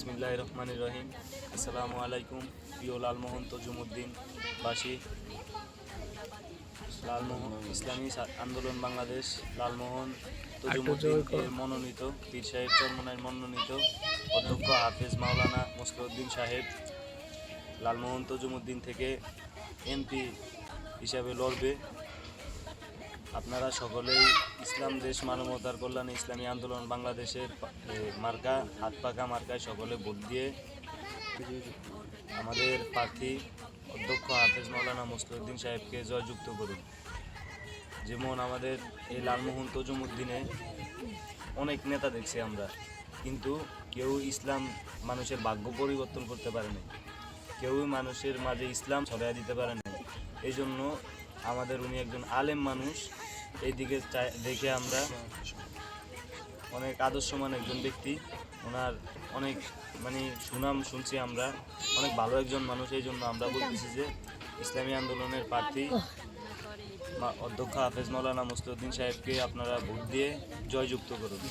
বিসমিল্লাহির রহমানির রহিম। আসসালামু আলাইকুম। প্রিয় লালমোহন তজুমুদ্দিন বাসী, লালমোহন ইসলামী আন্দোলন বাংলাদেশ লালমোহন তজুমুদ্দিন এর মনোনীত পীর সাহেব চরমনাইয়ের মনোনীত অধ্যক্ষ হাফেজ মাওলানা মুসলিউদ্দিন সাহেব লালমোহন তজুমুদ্দিন থেকে এমপি হিসাবে লড়বে। আপনারা সকলেই ইসলাম দেশ মানবতার কল্যাণে ইসলামী আন্দোলন বাংলাদেশের মার্কা হাত পাকা মার্কায় সকলে ভোট দিয়ে আমাদের প্রার্থী অধ্যক্ষ হাফেজ মাওলানা মুসলিউদ্দিন সাহেবকে জয়যুক্ত করুন। যেমন আমাদের এই লালমোহন তজুমুদ্দিনে অনেক নেতা দেখছি আমরা, কিন্তু কেউ ইসলাম মানুষের ভাগ্য পরিবর্তন করতে পারে না, কেউই মানুষের মাঝে ইসলাম ছড়াইয়া দিতে পারে না। এই জন্য আমাদের উনি একজন আলেম মানুষ, এই দিকে দেখে আমরা অনেক আদর্শমান একজন ব্যক্তি, ওনার অনেক সুনাম শুনছি আমরা, অনেক ভালো একজন মানুষ। এই জন্য আমরা বলতেছি যে ইসলামী আন্দোলনের প্রার্থী অধ্যক্ষ হাফেজ মাওলানা মুসলিউদ্দিন সাহেবকে আপনারা ভোট দিয়ে জয়যুক্ত করুন।